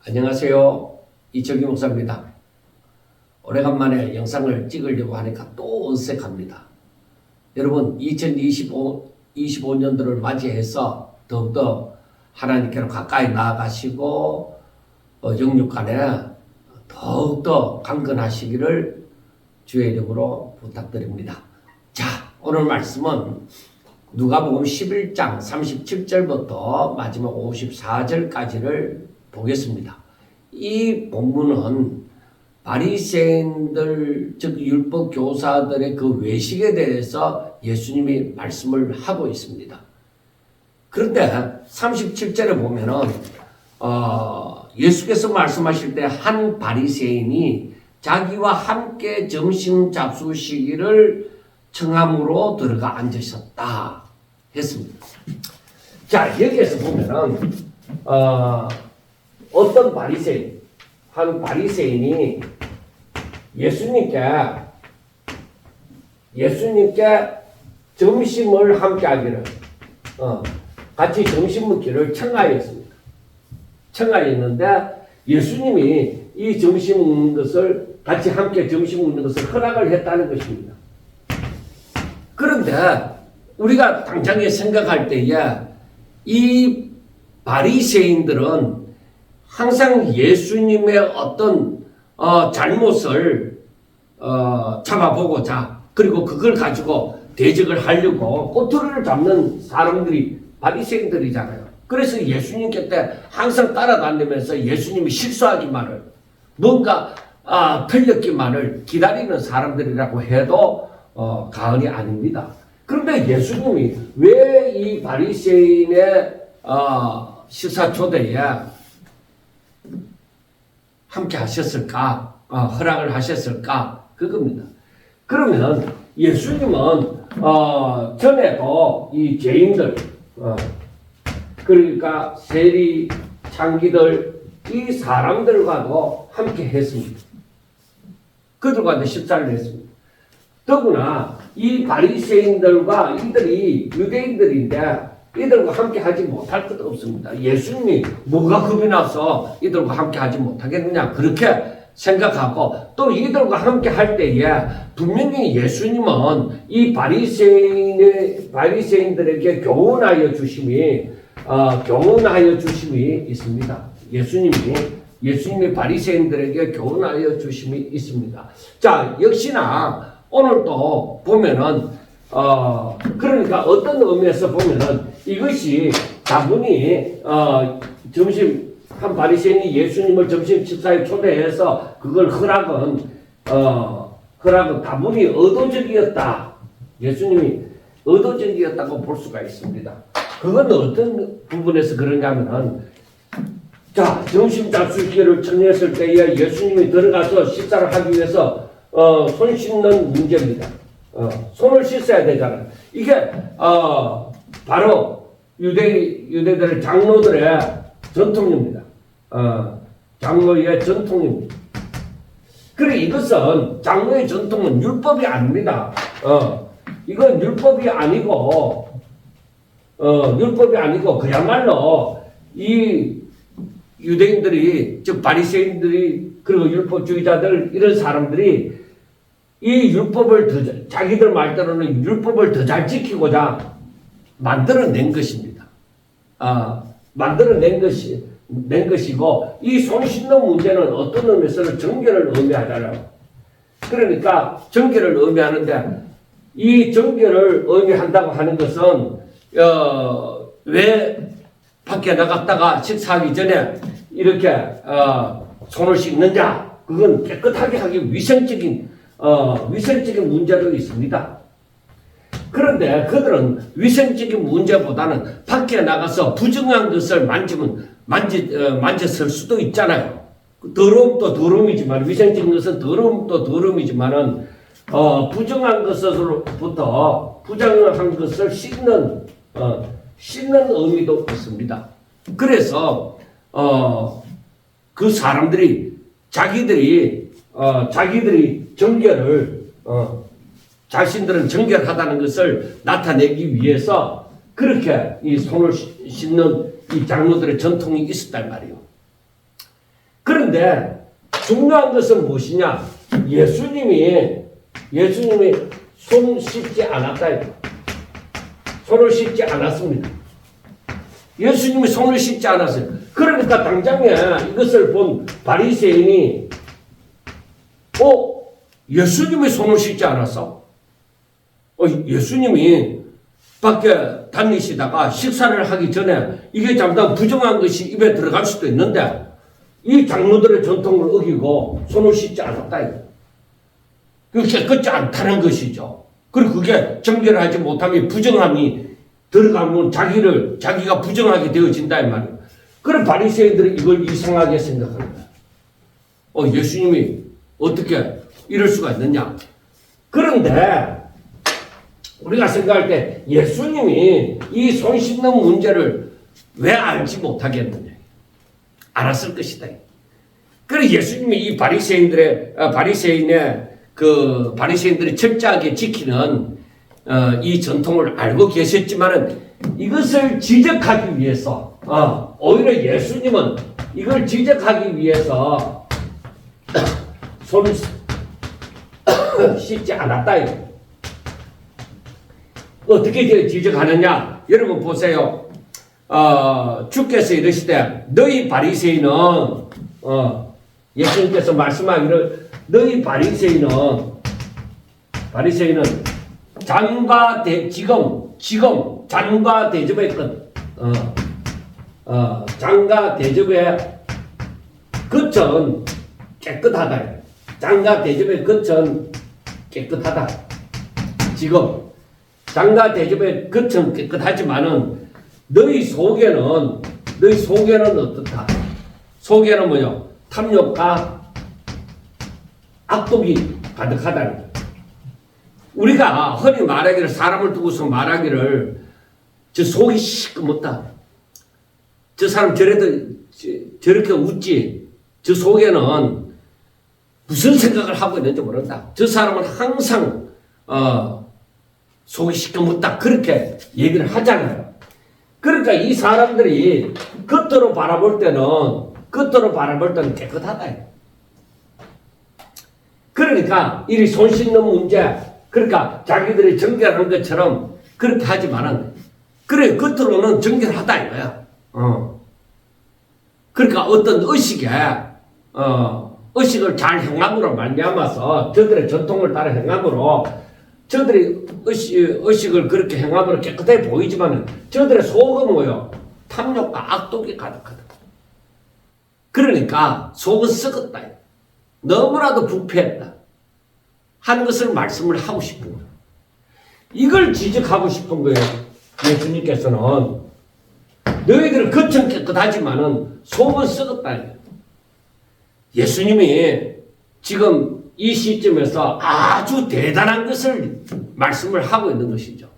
안녕하세요. 이철규 목사입니다. 오래간만에 영상을 찍으려고 하니까 또 어색합니다. 여러분 2025년도를 맞이해서 더욱더 하나님께로 가까이 나아가시고 영육간에 더욱더 강건하시기를 주의 이름으로 부탁드립니다. 자, 오늘 말씀은 누가복음 11장 37절부터 마지막 54절까지를 보겠습니다. 이 본문은 바리새인들 즉 율법 교사들의 그 외식에 대해서 예수님이 말씀을 하고 있습니다. 그런데 37절에 보면은 예수께서 말씀하실 때 한 바리새인이 자기와 함께 점심 잡수시기를 청함으로 들어가 앉으셨다 했습니다. 자, 여기에서 보면은 어떤 바리새인, 한 바리새인이 예수님께 점심을 함께 하기를, 같이 점심 먹기를 청하였습니다. 청하였는데 예수님이 이 점심 먹는 것을, 같이 함께 점심 먹는 것을 허락을 했다는 것입니다. 그런데 우리가 당장에 생각할 때에 이 바리새인들은 항상 예수님의 어떤 잘못을 잡아보고자, 그리고 그걸 가지고 대적을 하려고 꼬투리를 잡는 사람들이 바리새인들이잖아요. 그래서 예수님께 때 항상 따라다니면서 예수님이 실수하기만을, 뭔가 틀렸기만을 기다리는 사람들이라고 해도 과언이 아닙니다. 그런데 예수님이 왜 이 바리새인의 식사 초대에 함께 하셨을까? 허락을 하셨을까? 그겁니다. 그러면 예수님은 전에도 이 죄인들, 그러니까 세리, 창기들, 이 사람들과도 함께 했습니다. 그들과도 식사를 했습니다. 더구나 이 바리새인들과 이들이 유대인들인데 이들과 함께 하지 못할 것도 없습니다. 예수님이 뭐가 겁이 나서 이들과 함께 하지 못하겠느냐, 그렇게 생각하고, 또 이들과 함께 할 때에 분명히 예수님은 이 바리새인들에게 교훈하여 주심이 있습니다. 예수님이 바리새인들에게 교훈하여 주심이 있습니다. 자, 역시나 오늘도 보면은 그러니까 어떤 의미에서 보면은 이것이 다분히 한 바리새인이 예수님을 점심 식사에 초대해서 그걸 허락은 다분히 의도적이었다. 예수님이 의도적이었다고 볼 수가 있습니다. 그건 어떤 부분에서 그런가면은, 자, 점심 잡수기를 청했을 때에 예수님이 들어가서 식사를 하기 위해서 손 씻는 문제입니다. 손을 씻어야 되잖아요. 이게 바로 유대들의 장로들의 전통입니다. 장로의 전통입니다. 그래, 이것은 장로의 전통은 율법이 아닙니다. 이건 율법이 아니고 그야말로 이 유대인들이, 즉 바리새인들이, 그리고 율법주의자들, 이런 사람들이 이 율법을 자기들 말대로는 율법을 더 잘 지키고자 만들어낸 것입니다. 만들어낸 것이고, 이 손 씻는 문제는 어떤 의미에서는 정결을 의미하잖아요. 그러니까 정결을 의미하는데, 이 정결을 의미한다고 하는 것은 왜 밖에 나갔다가 식사하기 전에 이렇게 손을 씻느냐? 그건 깨끗하게 하기 위생적인 문제도 있습니다. 그런데 그들은 위생적인 문제보다는 밖에 나가서 부정한 것을 만졌을 수도 있잖아요. 더러움도 더러움이지만, 위생적인 것은 더러움도 더러움이지만은 부정한 것을 씻는 의미도 있습니다. 그래서 그 사람들이 자기들이 정결을 자신들은 정결하다는 것을 나타내기 위해서 그렇게 이 손을 씻는 이 장로들의 전통이 있었단 말이에요. 그런데 중요한 것은 무엇이냐? 예수님이 손 씻지 않았다. 손을 씻지 않았습니다. 예수님이 손을 씻지 않았어요. 그러니까 당장에 이것을 본 바리새인이 예수님이 손을 씻지 않았어? 예수님이 밖에 다니시다가 식사를 하기 전에 이게 잠깐 부정한 것이 입에 들어갈 수도 있는데 이 장로들의 전통을 어기고 손을 씻지 않았다. 그게 깨끗지 않다는 것이죠. 그리고 그게 정결하지 못하면 부정함이 들어가면 자기가 부정하게 되어진다 이 말이에요. 그럼 바리새인들은 이걸 이상하게 생각하는 거예요. 예수님이 어떻게 이럴 수가 있느냐? 그런데 우리가 생각할 때 예수님이 이 손 씻는 문제를 왜 알지 못하겠느냐? 알았을 것이다. 그래서 예수님이 이 바리새인들이 철저하게 지키는 이 전통을 알고 계셨지만은 이것을 지적하기 위해서 오히려 예수님은 이걸 지적하기 위해서 손을 씻지 않았다. 어떻게 지적하느냐? 여러분 보세요. 주께서 이르시되 너희 바리새인은 예수님께서 말씀하기를 너희 바리새인은 잔과 지금 잔과 대접의 끝 잔과 대접의 끝은 깨끗하다. 잔과 대접의 끝은 깨끗하다. 지금 잔과 대접의 끝은 깨끗하지만은 너희 속에는 어떻다? 속에는 뭐요? 탐욕과 악독이 가득하다는 거예요. 우리가 흔히 말하기를 사람을 두고서 말하기를 저 속이 시꺼멓다. 저 사람 저렇게 웃지. 저 속에는 무슨 생각을 하고 있는지 모른다. 저 사람은 항상 속이 시꺼멓다. 그렇게 얘기를 하잖아요. 그러니까 이 사람들이 겉으로 바라볼 때는 깨끗하다. 그러니까 이 손 씻는 문제, 그러니까 자기들이 정결한 것처럼 그렇게 하지만은 그래 겉으로는 정결하다 이거야. 그러니까 어떤 의식을 잘 행함으로 말미암아서 저들의 전통을 따라 행함으로 저들이 의식을 그렇게 행함으로 깨끗해 보이지만은 저들의 속은 뭐요? 탐욕과 악독이 가득하다. 그러니까 속은 썩었다. 너무나도 부패했다. 하는 것을 말씀을 하고 싶은 거예요. 이걸 지적하고 싶은 거예요. 예수님께서는 너희들은 겉은 깨끗하지만은 속은 썩었다. 예수님이 지금 이 시점에서 아주 대단한 것을 말씀을 하고 있는 것이죠.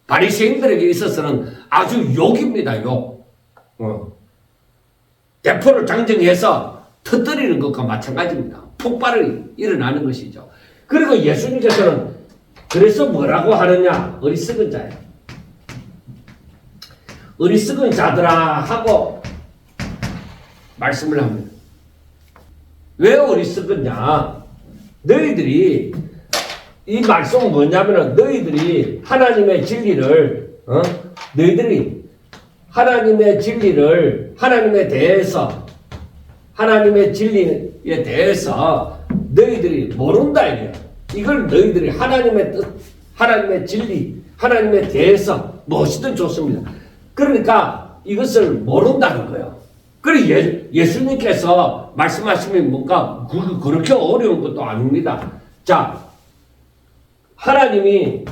바리새인들에게 있어서는 아주 욕입니다. 욕. 대포를 장정해서 터뜨리는 것과 마찬가지입니다. 폭발이 일어나는 것이죠. 그리고 예수님께서는 그래서 뭐라고 하느냐? 어리석은 자야. 어리석은 자들아 하고 말씀을 합니다. 왜 어리석었냐? 너희들이 이 말씀은 뭐냐면은 너희들이 하나님의 진리를 하나님의 진리에 대해서 너희들이 모른다 이거야. 이걸 너희들이 하나님의 뜻, 하나님의 진리, 하나님에 대해서 무엇이든 좋습니다. 그러니까 이것을 모른다는 거예요. 그리고 예수님께서 말씀하시면 뭔가 그렇게 어려운 것도 아닙니다. 자, 하나님이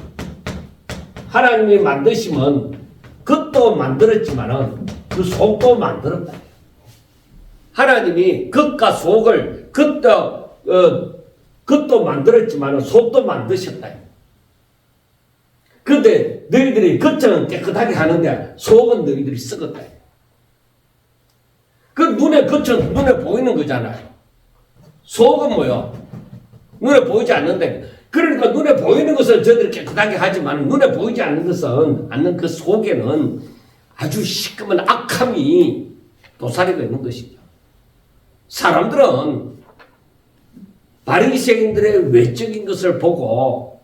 만드시면 겉도 만들었지만은 그 속도 만들었다. 하나님이 겉과 속을 겉도 만들었지만은 속도 만드셨다. 그런데 너희들이 겉은 깨끗하게 하는데 속은 너희들이 썩었다. 그 겉은 눈에 보이는 거잖아요. 속은 뭐요? 눈에 보이지 않는데. 그러니까 눈에 보이는 것은 저들이 깨끗하게 하지만 눈에 보이지 않는 그 속에는 아주 시꺼먼 악함이 도사리고 있는 것이죠. 사람들은 바리새인들의 외적인 것을 보고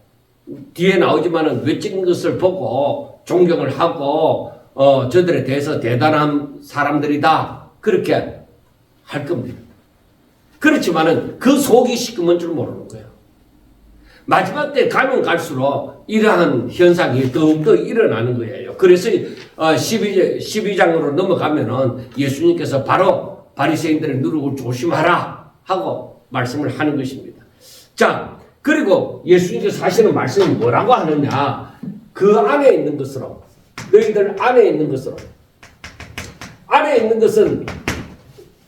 뒤에 나오지만은 외적인 것을 보고 존경을 하고 저들에 대해서 대단한 사람들이다 그렇게 할 겁니다. 그렇지만은 그 속이 시커먼 줄 모르는 거예요. 마지막 때 가면 갈수록 이러한 현상이 더욱더 일어나는 거예요. 그래서 12장으로 넘어가면은 예수님께서 바로 바리새인들의 누룩을 조심하라 하고 말씀을 하는 것입니다. 자, 그리고 예수님께서 하시는 말씀이 뭐라고 하느냐? 그 안에 있는 것으로, 너희들 안에 있는 것으로. 안에 있는 것은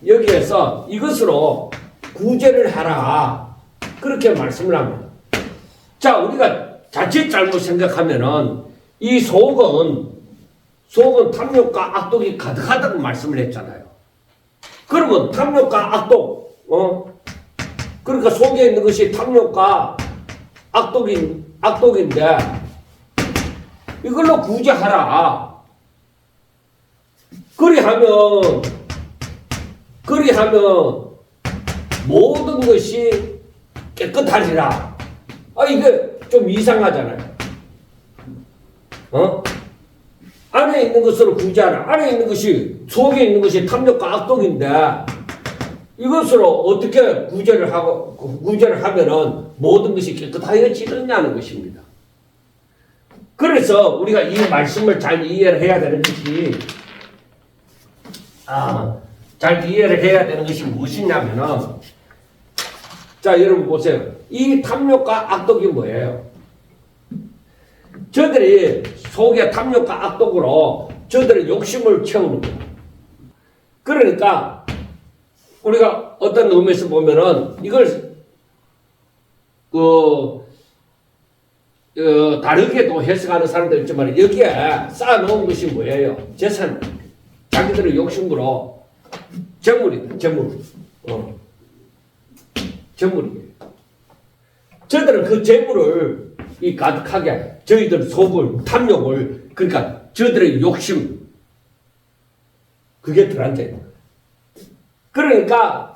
여기에서 이것으로 구제를 하라. 그렇게 말씀을 합니다. 자, 우리가 자칫 잘못 생각하면은 이 속은 탐욕과 악독이 가득하다고 말씀을 했잖아요. 그러면 탐욕과 악독, 그러니까 속에 있는 것이 탐욕과 악독인데 이걸로 구제하라. 그리하면 모든 것이 깨끗하리라. 이게 좀 이상하잖아요. 안에 있는 것으로 구제하라. 안에 있는 것이, 속에 있는 것이 탐욕과 악독인데, 이것으로 어떻게 구제를 하면은 모든 것이 깨끗하여지느냐는 것입니다. 그래서 우리가 이 말씀을 잘 이해를 해야 되는 것이, 잘 이해를 해야 되는 것이 무엇이냐면은, 자, 여러분 보세요. 이 탐욕과 악독이 뭐예요? 저들이 속에 탐욕과 악독으로 저들의 욕심을 채우는 거예요. 그러니까 우리가 어떤 의미에서 보면은 이걸 다르게도 해석하는 사람들 있지만 여기에 쌓아놓은 것이 뭐예요? 재산. 자기들의 욕심으로 재물이다. 재물이에요. 저들은 그 재물을 가득하게 저희들 속을 탐욕을 그러니까 저들의 욕심 그게 들어앉아 있는 거예요. 그러니까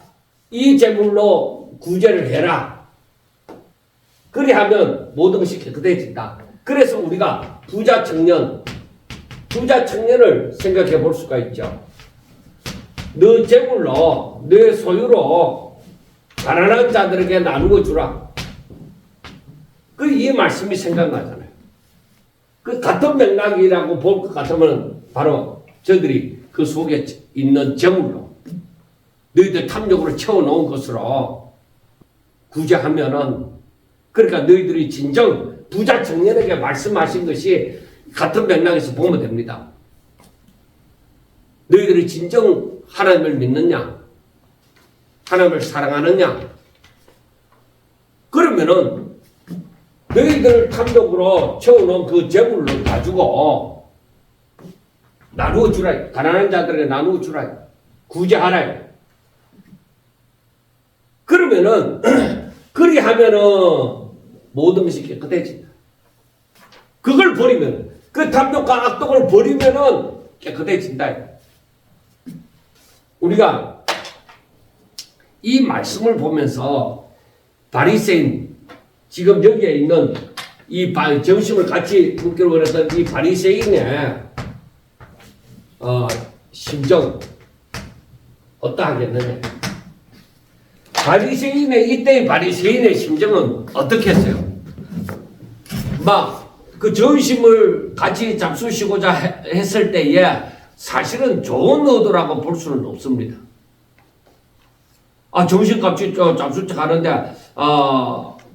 이 재물로 구제를 해라. 그리하면 모든 것이 깨끗해진다. 그래서 우리가 부자 청년을 생각해 볼 수가 있죠. 너 재물로 너 소유로 가난한 자들에게 나누어 주라. 이 말씀이 생각나잖아요. 그 같은 맥락이라고 볼 것 같으면 바로 저들이 그 속에 있는 재물로 너희들 탐욕으로 채워놓은 것으로 구제하면은 그러니까 너희들이 진정 부자 청년에게 말씀하신 것이 같은 맥락에서 보면 됩니다. 너희들이 진정 하나님을 믿느냐? 하나님을 사랑하느냐? 그러면은 너희들 탐욕으로 채워놓은 그 재물을 가지고 나누어 주라. 가난한 자들에게 나누어 주라. 구제하라. 그러면은 그리하면은 모든 것이 깨끗해진다. 그걸 버리면 그 탐욕과 악독을 버리면은 깨끗해진다. 우리가 이 말씀을 보면서 바리새인 지금 여기에 있는 이 점심을 같이 먹기로 그랬던 이 바리새인의 심정 어떠하겠느냐? 이때의 바리새인의 심정은 어떻겠어요? 막 그 점심을 같이 잡수시고자 했을 때에 사실은 좋은 의도라고 볼 수는 없습니다. 점심값이 잡수자 가는데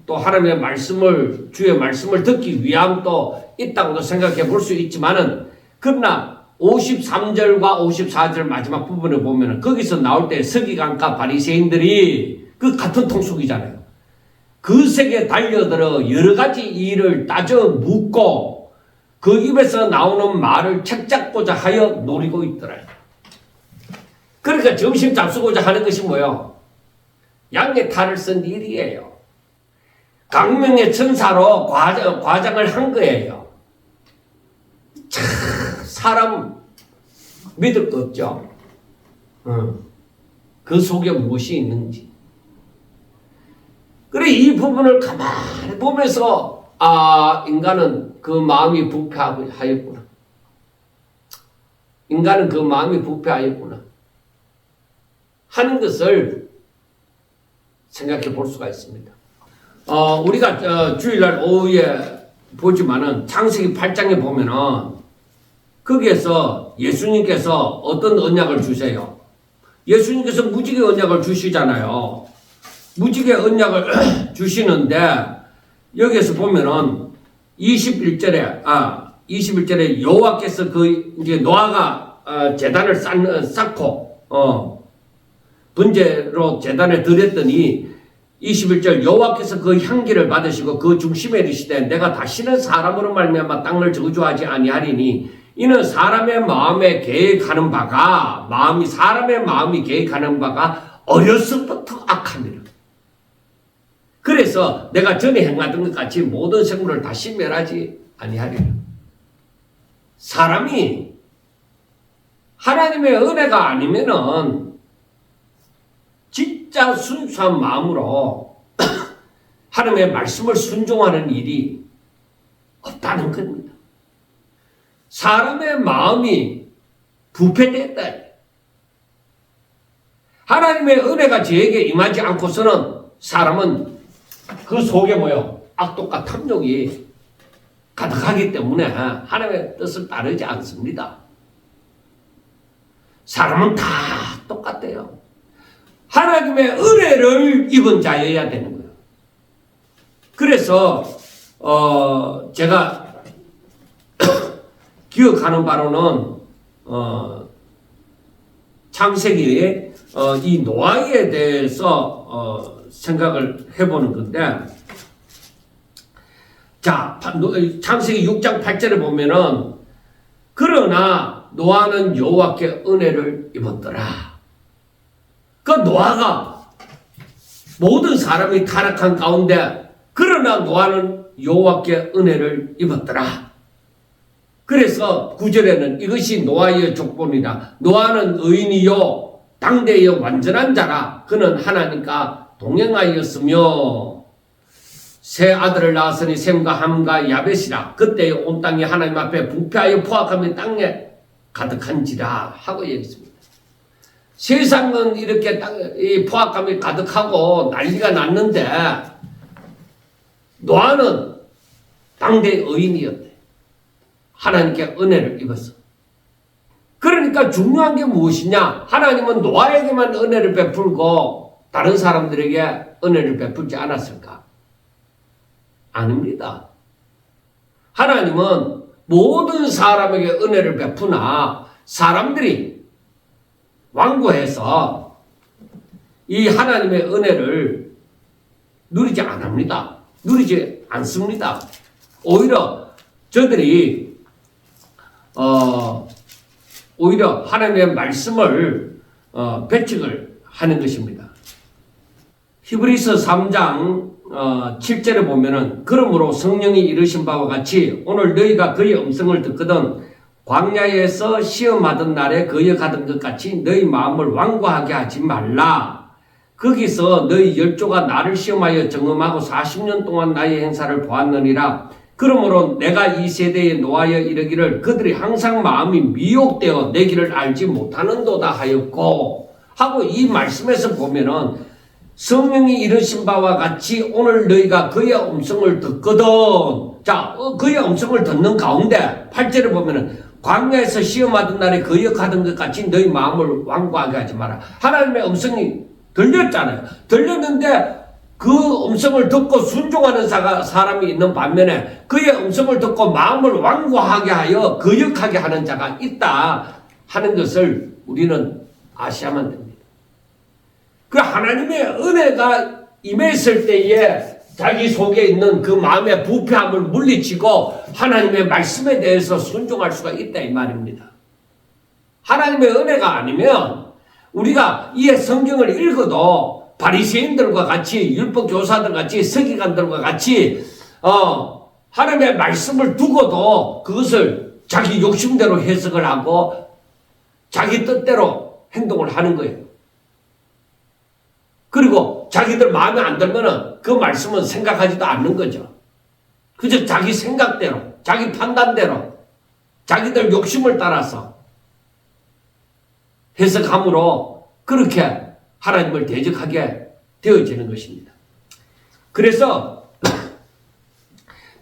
또 하나님의 말씀을 주의 말씀을 듣기 위함도 있다고도 생각해 볼 수 있지만은 그러나 53절과 54절 마지막 부분을 보면은 거기서 나올 때 서기관과 바리새인들이 그 같은 통속이잖아요. 그 세계 달려들어 여러 가지 일을 따져 묻고 그 입에서 나오는 말을 책잡고자 하여 노리고 있더라. 그러니까 점심 잡수고자 하는 것이 뭐예요? 양의 탈을 쓴 일이에요. 강명의 천사로 과장을 한 거예요. 참 사람 믿을 거 없죠. 그 속에 무엇이 있는지. 그래, 이 부분을 가만히 보면서 인간은 그 마음이 부패하였구나. 인간은 그 마음이 부패하였구나 하는 것을 생각해 볼 수가 있습니다. 우리가 주일날 오후에 보지만은 창세기 8장에 보면은 거기에서 예수님께서 어떤 언약을 주세요? 예수님께서 무지개 언약을 주시잖아요. 무지개 언약을 주시는데 여기에서 보면은 21절에 여호와께서 이제 노아가 제단을 쌓고 번제로 제단에 드렸더니 21절 여호와께서 그 향기를 받으시고 그 중심에 이르시되 내가 다시는 사람으로 말미암아 땅을 저주하지 아니하리니 이는 사람의 마음이 계획하는 바가 어려서부터 악함이라. 그래서 내가 전에 행하던 것 같이 모든 생물을 다시 멸하지 아니하리라. 사람이 하나님의 은혜가 아니면은 진짜 순수한 마음으로 하나님의 말씀을 순종하는 일이 없다는 겁니다. 사람의 마음이 부패됐다. 하나님의 은혜가 저에게 임하지 않고서는 사람은 그 속에 악독과 탐욕이 가득하기 때문에 하나님의 뜻을 따르지 않습니다. 사람은 다 똑같대요. 하나님의 은혜를 입은 자여야 되는 거예요. 그래서 제가 기억하는 바로는 창세기에 이 노아에 대해서 생각을 해보는 건데, 자, 창세기 6장 8절에 보면은 그러나 노아는 여호와께 은혜를 입었더라. 그 노아가 모든 사람이 타락한 가운데 그러나 노아는 여호와께 은혜를 입었더라. 그래서 9절에는 이것이 노아의 족본이라. 노아는 의인이요 당대의 완전한 자라. 그는 하나님과 동행하였으며 세 아들을 낳았으니 셈과 함과 야벳이라. 그때 온 땅이 하나님 앞에 부패하여 포악함이 땅에 가득한지라 하고 얘기했습니다. 세상은 이렇게 이 포악함이 가득하고 난리가 났는데 노아는 당대의 의인이었대. 하나님께 은혜를 입었어. 그러니까 중요한 게 무엇이냐? 하나님은 노아에게만 은혜를 베풀고 다른 사람들에게 은혜를 베풀지 않았을까? 아닙니다. 하나님은 모든 사람에게 은혜를 베푸나 사람들이 완고해서 이 하나님의 은혜를 누리지 않습니다. 누리지 않습니다. 오히려 저들이 오히려 하나님의 말씀을 배척을 하는 것입니다. 히브리서 3장 7절에 보면은 그러므로 성령이 이르신 바와 같이 오늘 너희가 그의 음성을 듣거든 광야에서 시험하던 날에 거역하던 것 같이 너희 마음을 완고하게 하지 말라. 거기서 너희 열조가 나를 시험하여 점검하고 40년 동안 나의 행사를 보았느니라. 그러므로 내가 이 세대에 노하여 이르기를 그들이 항상 마음이 미혹되어 내 길을 알지 못하는도다 하였고 하고 이 말씀에서 보면은 성령이 이르신 바와 같이 오늘 너희가 그의 음성을 듣거든. 자, 그의 음성을 듣는 가운데 8절에 보면은 광야에서 시험하던 날에 거역하던 것 같이 너희 마음을 완고하게 하지 마라. 하나님의 음성이 들렸잖아요. 들렸는데 그 음성을 듣고 순종하는 사람이 있는 반면에 그의 음성을 듣고 마음을 완고하게 하여 거역하게 하는 자가 있다 하는 것을 우리는 아셔야만 됩니다. 그 하나님의 은혜가 임했을 때에 자기 속에 있는 그 마음의 부패함을 물리치고 하나님의 말씀에 대해서 순종할 수가 있다 이 말입니다. 하나님의 은혜가 아니면 우리가 이 성경을 읽어도 바리새인들과 같이 율법교사들 같이 서기관들과 같이 하나님의 말씀을 두고도 그것을 자기 욕심대로 해석을 하고 자기 뜻대로 행동을 하는 거예요. 그리고 자기들 마음에 안 들면은 그 말씀은 생각하지도 않는 거죠. 그저 자기 생각대로, 자기 판단대로, 자기들 욕심을 따라서 해석함으로 그렇게 하나님을 대적하게 되어지는 것입니다. 그래서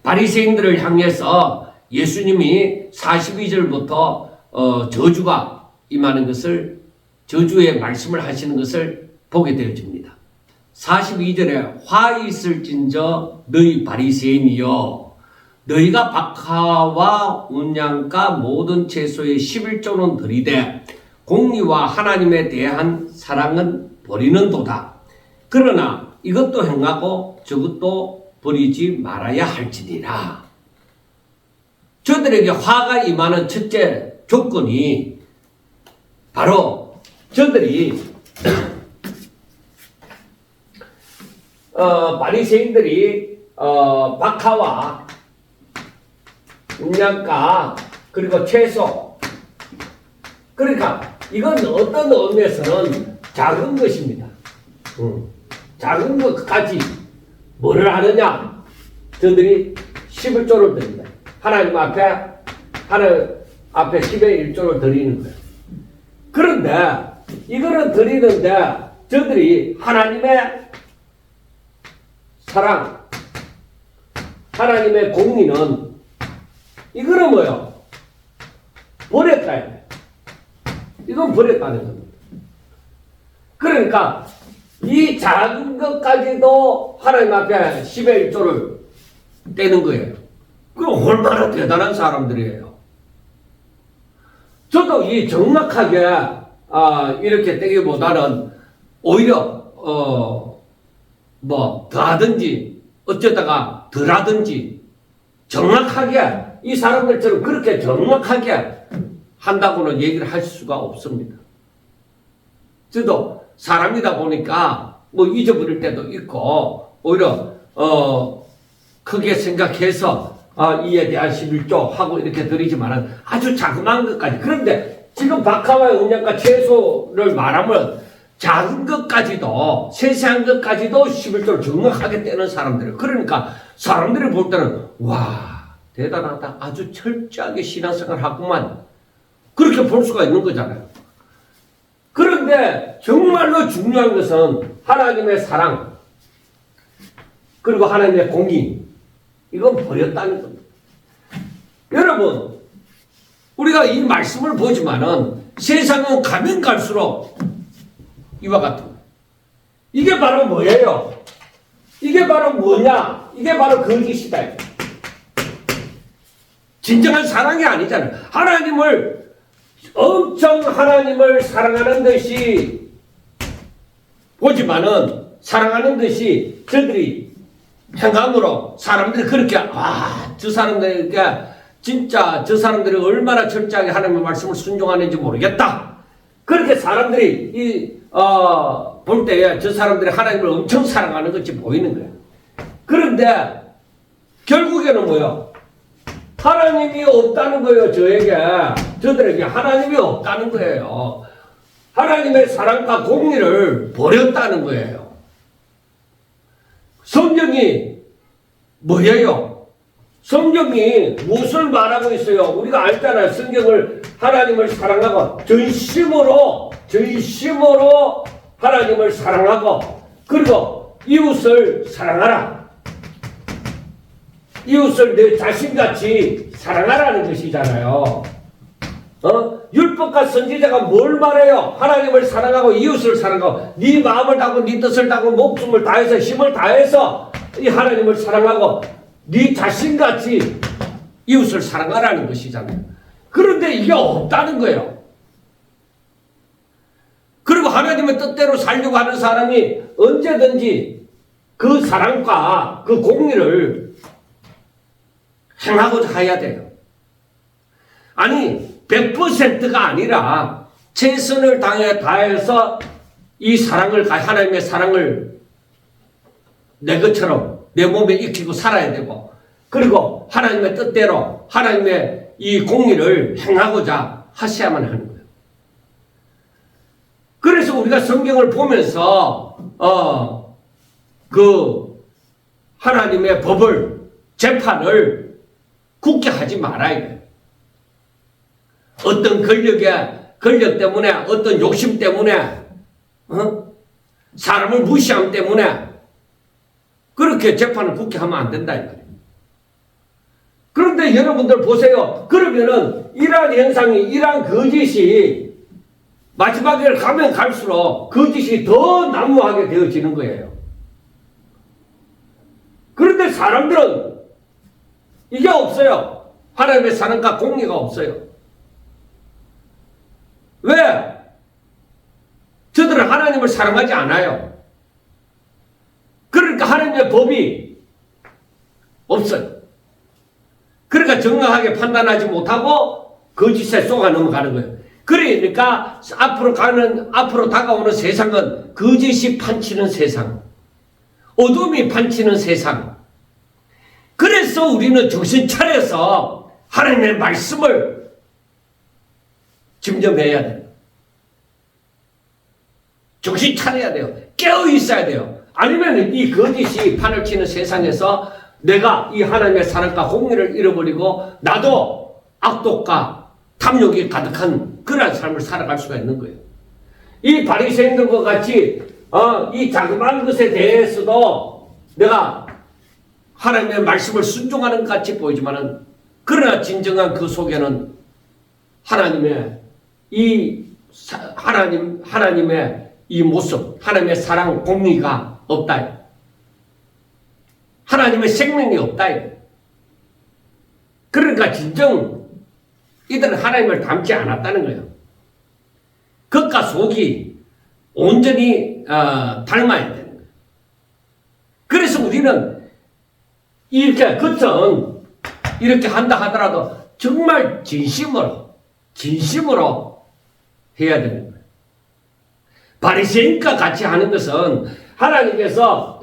바리새인들을 향해서 예수님이 42절부터 저주가 임하는 것을, 저주의 말씀을 하시는 것을 보게 되어집니다. 42절에 화 있을진저 너희 바리새인이여 너희가 박하와 운양가 모든 채소의 11조는 들이되 공의와 하나님에 대한 사랑은 버리는도다. 그러나 이것도 행하고 저것도 버리지 말아야 할지니라. 저들에게 화가 임하는 첫째 조건이 바로 저들이 바리새인들이 박하와 음양가 그리고 채소, 그러니까 이건 어떤 의미에서는 작은 것입니다. 작은 것까지 뭐를 하느냐? 저들이 11조를 드린다. 하나님 앞에 10의 1조를 드리는 거예요. 그런데 이거는 드리는데 저들이 하나님의 사랑, 하나님의 공의는 이거는 뭐요? 버렸다. 이건 버렸다는 겁니다. 그러니까 이 작은 것까지도 하나님 앞에 10의 1조를 떼는 거예요. 그럼 얼마나 대단한 사람들이에요. 저도 이 정확하게 이렇게 떼기보다는 오히려 뭐 더하든지 어쩌다가 덜하든지 정확하게 이 사람들처럼 그렇게 정확하게 한다고는 얘기를 할 수가 없습니다. 저도 사람이다 보니까 뭐 잊어버릴 때도 있고 오히려 크게 생각해서 이에 대한 11조 하고 이렇게 드리지만은 아주 자그마한 것까지. 그런데 지금 박하와 음양과 채소를 말하면 작은 것까지도 세세한 것까지도 11조를 정확하게 떼는 사람들이에요. 그러니까 사람들이 볼 때는 와 대단하다, 아주 철저하게 신앙생활 하구만, 그렇게 볼 수가 있는 거잖아요. 그런데 정말로 중요한 것은 하나님의 사랑 그리고 하나님의 공의, 이건 버렸다는 겁니다. 여러분, 우리가 이 말씀을 보지만은 세상은 가면 갈수록 이와 같은 거예요. 이게 바로 뭐예요? 이게 바로 뭐냐? 이게 바로 거짓이다. 진정한 사랑이 아니잖아요. 하나님을 엄청 하나님을 사랑하는 듯이 보지만은 사랑하는 듯이 저들이 행함으로 사람들이 그렇게 저 사람들에게 진짜 저 사람들이 얼마나 철저하게 하나님의 말씀을 순종하는지 모르겠다. 그렇게 사람들이 볼 때에 저 사람들이 하나님을 엄청 사랑하는 것이 보이는 거예요. 그런데 결국에는 뭐예요? 하나님이 없다는 거예요. 저들에게 하나님이 없다는 거예요. 하나님의 사랑과 공의를 버렸다는 거예요. 성경이 뭐예요? 성경이 무엇을 말하고 있어요? 우리가 알잖아요. 성경을 하나님을 사랑하고 전심으로 하나님을 사랑하고 그리고 이웃을 사랑하라. 이웃을 내 자신같이 사랑하라는 것이잖아요. 율법과 선지자가 뭘 말해요? 하나님을 사랑하고 이웃을 사랑하고 네 마음을 다하고 네 뜻을 다하고 목숨을 다해서 힘을 다해서 이 하나님을 사랑하고 네 자신같이 이웃을 사랑하라는 것이잖아요. 그런데 이게 없다는 거예요. 그리고 하나님의 뜻대로 살려고 하는 사람이 언제든지 그 사랑과 그 공의를 행하고자 해야 돼요. 아니 100%가 아니라 최선을 다해서 이 사랑을, 하나님의 사랑을 내 것처럼 내 몸에 익히고 살아야 되고 그리고 하나님의 뜻대로 하나님의 이 공의를 행하고자 하셔야만 하는 거예요. 그래서 그래서 우리가 성경을 보면서 그 하나님의 법을 재판을 굳게 하지 말아야 돼. 어떤 권력 때문에 어떤 욕심 때문에 사람을 무시함 때문에 그렇게 재판을 굳게 하면 안 된다 이 말이에요. 그런데 여러분들 보세요. 그러면은 이러한 현상이 이러한 거짓이 마지막에 가면 갈수록 거짓이 더 난무하게 되어지는 거예요. 그런데 사람들은 이게 없어요. 하나님의 사랑과 공의가 없어요. 왜? 저들은 하나님을 사랑하지 않아요. 그러니까 하나님의 법이 없어요. 그러니까 정확하게 판단하지 못하고 거짓에 속아 넘어가는 거예요. 그러니까 앞으로 다가오는 세상은 거짓이 판치는 세상, 어둠이 판치는 세상. 그래서 우리는 정신 차려서 하나님의 말씀을 짐점해야 돼요. 정신 차려야 돼요. 깨어 있어야 돼요. 아니면 이 거짓이 판을 치는 세상에서 내가 이 하나님의 사랑과 공의를 잃어버리고 나도 악독과 탐욕이 가득한 그러한 삶을 살아갈 수가 있는 거예요. 이 바리새인들과 같이 이 자그마한 것에 대해서도 내가 하나님의 말씀을 순종하는 것 같이 보이지만은 그러나 진정한 그 속에는 하나님의 이 모습, 하나님의 사랑, 공의가 없다. 하나님의 생명이 없다. 그러니까 진정 이들은 하나님을 닮지 않았다는 거예요. 겉과 속이 온전히 닮아야 되는 거예요. 그래서 우리는 이렇게 겉은 이렇게 한다 하더라도 정말 진심으로 해야 되는 거예요. 바리새인과 같이 하는 것은 하나님께서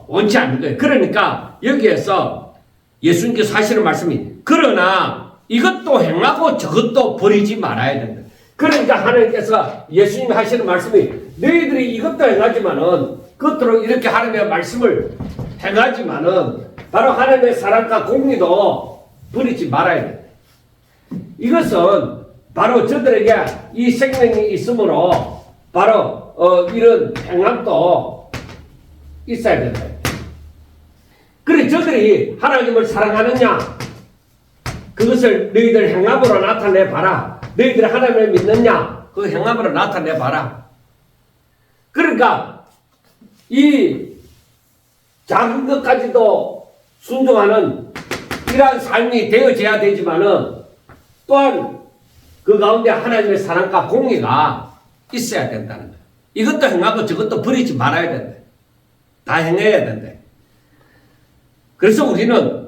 원치 않는 거예요. 그러니까 여기에서 예수님께서 하시는 말씀이 그러나 이것도 행하고 저것도 버리지 말아야 된다. 그러니까 하나님께서 예수님이 하시는 말씀이 너희들이 이것도 행하지만은 겉으로 이렇게 하나님의 말씀을 행하지만은 바로 하나님의 사랑과 공의도 버리지 말아야 된다. 이것은 바로 저들에게 이 생명이 있으므로 바로 이런 행함도 있어야 된다. 그래 저들이 하나님을 사랑하느냐 그것을 너희들 행함으로 나타내봐라. 너희들이 하나님을 믿느냐 그 행함으로 나타내봐라. 그러니까 이 작은 것까지도 순종하는 이러한 삶이 되어져야 되지만은 또한 그 가운데 하나님의 사랑과 공의가 있어야 된다는 거예요. 이것도 행하고 저것도 버리지 말아야 된다. 다 행해야 된다. 그래서 우리는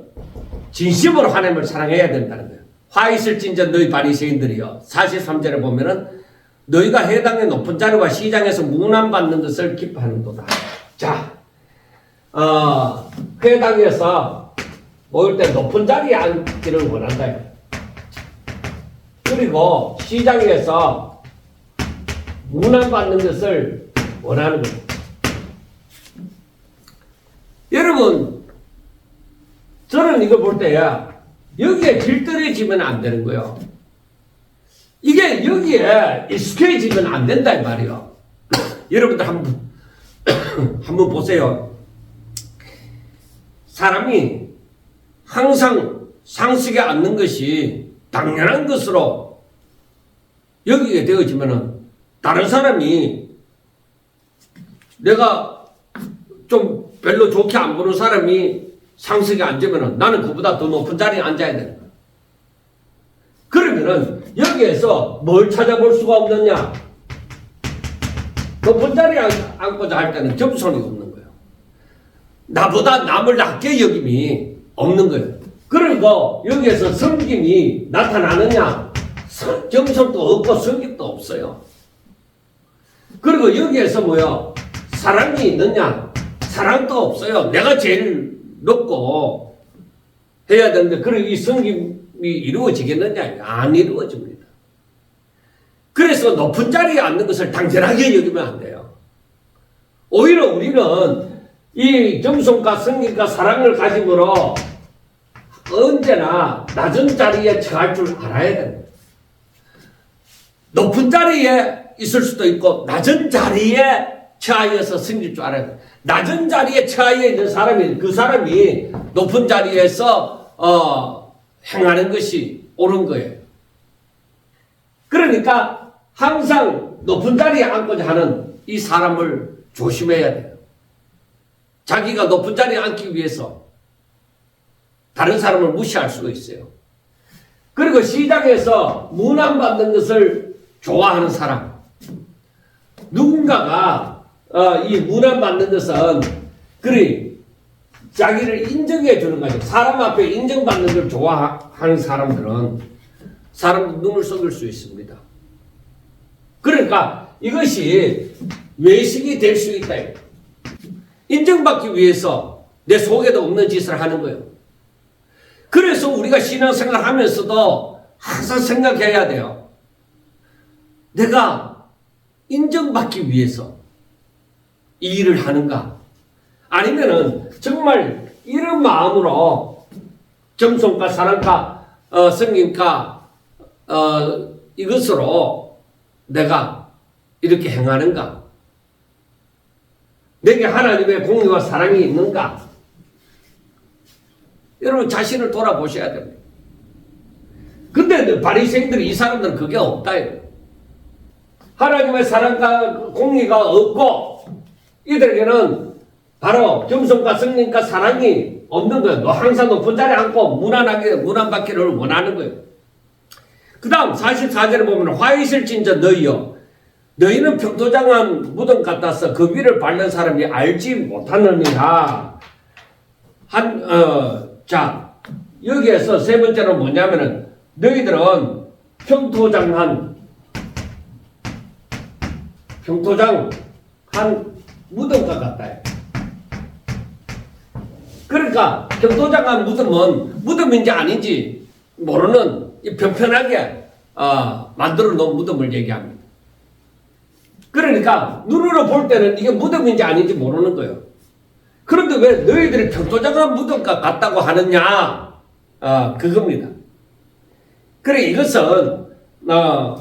진심으로 하나님을 사랑해야 된다는 거예요. 화 있을진저 너희 바리새인들이여 43절에 보면은 너희가 해당의 높은 자리와 시장에서 문안받는 것을 기뻐하는도다. 자, 회당에서 모일 때 높은 자리에 앉기를 원한다. 그리고 시장에서 문안받는 것을 원하는 거예요. 여러분, 저는 이거 볼 때야 여기에 길들여지면 안 되는 거예요. 이게 여기에 익숙해지면 안 된다 이 말이에요. 여러분들 한번 보세요. 사람이 항상 상식에 앉는 것이 당연한 것으로 여기게 되어지면은 다른 사람이 내가 좀 별로 좋게 안 보는 사람이 상식에 앉으면은 나는 그보다 더 높은 자리에 앉아야 되는 거야. 그러면은 여기에서 뭘 찾아볼 수가 없느냐? 높은 자리에 앉고자 할 때는 겸손이 없는 거예요. 나보다 남을 낮게 여김이 없는 거예요. 그리고 여기에서 섬김이 나타나느냐? 겸손도 없고 섬김도 없어요. 그리고 여기에서 뭐야? 사랑이 있느냐? 사랑도 없어요. 내가 제일 높고 해야 되는데 그리고 이 섬김이 이루어지겠느냐? 안 이루어집니다. 그래서 높은 자리에 앉는 것을 당연하게 여기면 안 돼요. 오히려 우리는 이 겸손과 성실과 사랑을 가짐으로 언제나 낮은 자리에 처할 줄 알아야 됩니다. 높은 자리에 있을 수도 있고 낮은 자리에 처하여서 섬길 줄 알아야 됩니다. 낮은 자리에 처하여 있는 사람이 그 사람이 높은 자리에서 행하는 것이 옳은 거예요. 그러니까 항상 높은 자리에 앉고자 하는 이 사람을 조심해야 돼요. 자기가 높은 자리에 앉기 위해서 다른 사람을 무시할 수가 있어요. 그리고 시장에서 문안받는 것을 좋아하는 사람. 누군가가 이 문안받는 것은 그리 자기를 인정해 주는 거죠. 사람 앞에 인정받는 걸 좋아하는 사람들은 사람 눈을 썩일 수 있습니다. 그러니까 이것이 외식이 될 수 있다. 인정받기 위해서 내 속에도 없는 짓을 하는 거예요. 그래서 우리가 신앙생활 하면서도 항상 생각해야 돼요. 내가 인정받기 위해서 이 일을 하는가? 아니면은 정말 이런 마음으로 겸손과 사랑과 성김과 이것으로 내가 이렇게 행하는가? 내게 하나님의 공의와 사랑이 있는가? 여러분 자신을 돌아보셔야 됩니다. 근데 바리새인들이 이 사람들은 그게 없다. 하나님의 사랑과 공의가 없고 이들에게는 바로 겸손과 성령과 사랑이 없는 거예요. 너 항상 높은 자리에 앉고 문안받기를 원하는 거예요. 그 다음 44절에 보면 화이실진저 너희여 너희는 평토장한 무덤 같아서 그 위를 밟는 사람이 알지 못하느니라. 자 여기에서 세 번째로 뭐냐면은 너희들은 평토장한 무덤과 같다. 그러니까 평토장한 무덤은 무덤인지 아닌지 모르는 편편하게 만들어 놓은 무덤을 얘기합니다. 그러니까 눈으로 볼 때는 이게 무덤인지 아닌지 모르는 거예요. 그런데 왜 너희들이 평토장한 무덤과 같다고 하느냐? 그겁니다. 그래 이것은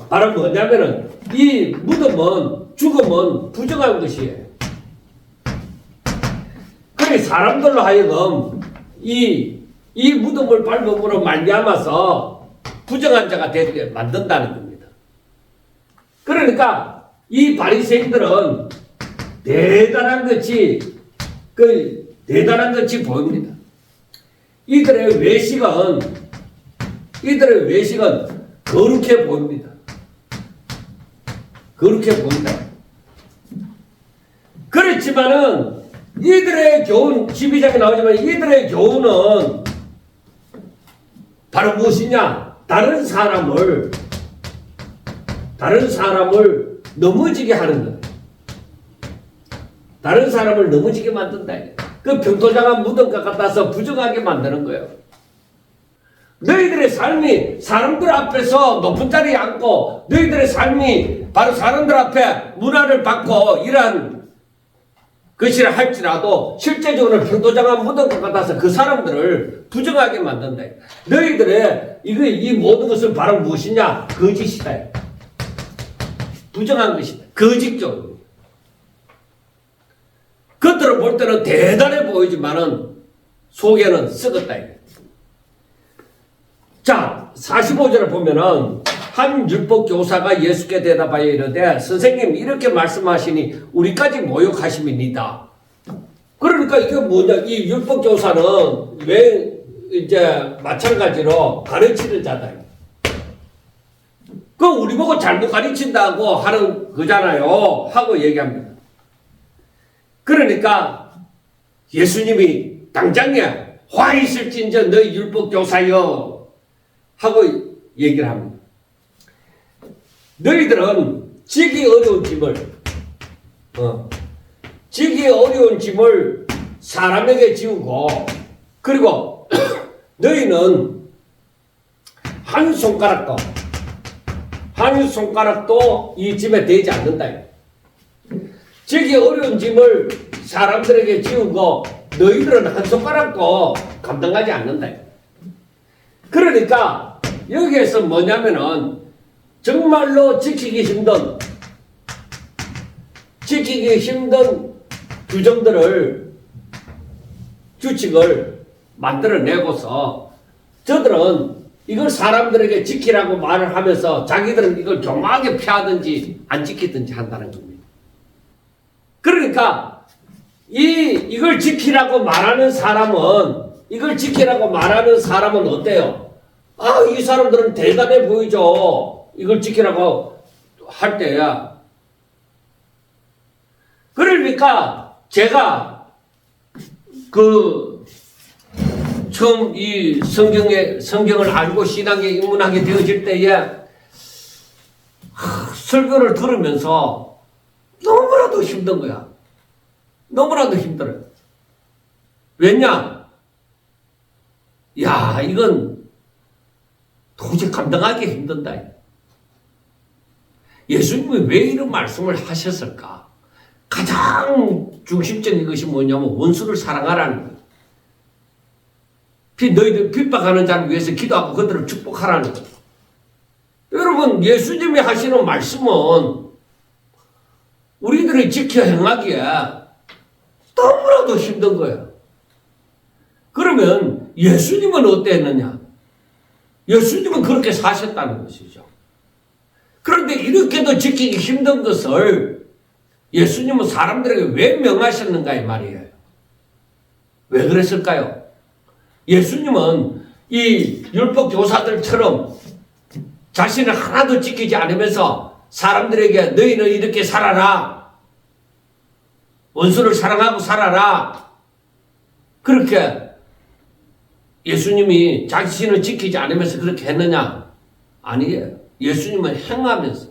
바로 뭐냐면은 이 무덤은 죽음은 부정한 것이에요. 그래 사람들로 하여금 이 무덤을 밟음으로 말미암아서 부정한 자가 되게 만든다는 겁니다. 그러니까 이 바리새인들은 대단한 것이 보입니다. 이들의 외식은 거룩해 보입니다. 거룩해 보인다. 그렇지만은 이들의 교훈 12장에 나오지만 이들의 교훈은 바로 무엇이냐? 다른 사람을 넘어지게 하는 거예요. 다른 사람을 넘어지게 만든다. 그 평토장한 무덤과 같아서 부정하게 만드는 거예요. 너희들의 삶이 사람들 앞에서 높은 자리에 앉고 너희들의 삶이 바로 사람들 앞에 문화를 받고 이러한 것이라 할지라도 실제적으로 평토장한 무덤과 같아서 그 사람들을 부정하게 만든다. 너희들의 이 모든 것은 바로 무엇이냐? 거짓이다. 부정한 것이다. 거짓적. 겉으로 볼 때는 대단해 보이지만은 속에는 썩었다. 자, 45절을 보면은 한 율법 교사가 예수께 대답하여 이르되 선생님 이렇게 말씀하시니 우리까지 모욕하심이니이다. 그러니까 이게 뭐냐? 이 율법 교사는 왜 이제 마찬가지로 가르치는 자다. 그 우리 보고 잘못 가르친다고 하는 거잖아요. 하고 얘기합니다. 그러니까 예수님이 당장에 화 있을진저 너희 율법 교사여 하고 얘기를 합니다. 너희들은 지기 어려운 짐을 사람에게 지우고 그리고 너희는 한 한 손가락도 이 짐에 대지 않는다. 지기 어려운 짐을 사람들에게 지우고 너희들은 한 손가락도 감당하지 않는다. 그러니까 여기에서 뭐냐면은 정말로 지키기 힘든 규정들을 규칙을 만들어내고서 저들은 이걸 사람들에게 지키라고 말을 하면서 자기들은 이걸 교묘하게 피하든지 안 지키든지 한다는 겁니다. 그러니까 이걸 지키라고 말하는 사람은 어때요? 아, 이 사람들은 대단해 보이죠. 이걸 지키라고 할 때야. 그러니까 제가 처음 이 성경을 알고 신앙에 입문하게 되어질 때에 설교를 들으면서 너무나도 힘든 거야. 너무나도 힘들어요. 왜냐? 야, 이건 도저히 감당하기 힘든다. 예수님이 왜 이런 말씀을 하셨을까? 가장 중심적인 것이 뭐냐면 원수를 사랑하라는 거예요. 너희들 핍박하는 자를 위해서 기도하고 그들을 축복하라는 거예요. 여러분, 예수님이 하시는 말씀은 우리들이 지켜 행하기에 너무나도 힘든 거예요. 그러면 예수님은 어땠느냐? 예수님은 그렇게 사셨다는 것이죠. 그런데 이렇게도 지키기 힘든 것을 예수님은 사람들에게 왜 명하셨는가 이 말이에요. 왜 그랬을까요? 예수님은 이 율법 교사들처럼 자신을 하나도 지키지 않으면서 사람들에게 너희는 이렇게 살아라. 원수를 사랑하고 살아라. 그렇게 예수님이 자신을 지키지 않으면서 그렇게 했느냐? 아니에요. 예수님은 행하면서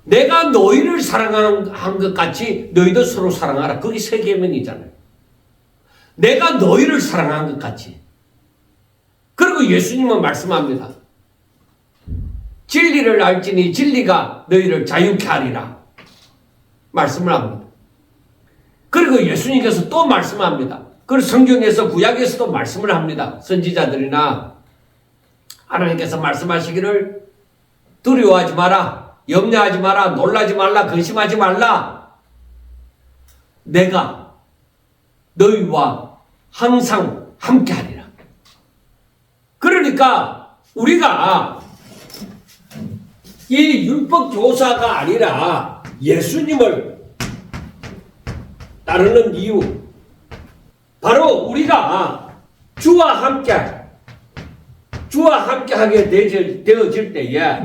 내가 너희를 사랑한 것 같이 너희도 서로 사랑하라. 그게 세 계명이잖아요. 내가 너희를 사랑한 것 같이. 그리고 예수님은 말씀합니다. 진리를 알지니 진리가 너희를 자유케 하리라. 말씀을 합니다. 그리고 예수님께서 또 말씀합니다. 그리고 성경에서 구약에서도 말씀을 합니다. 선지자들이나 하나님께서 말씀하시기를 두려워하지 마라. 염려하지 마라. 놀라지 말라. 근심하지 말라. 내가 너희와 항상 함께하리라. 그러니까 우리가 이 율법 교사가 아니라 예수님을 따르는 이유, 바로 우리가 주와 함께하게 되어질 때에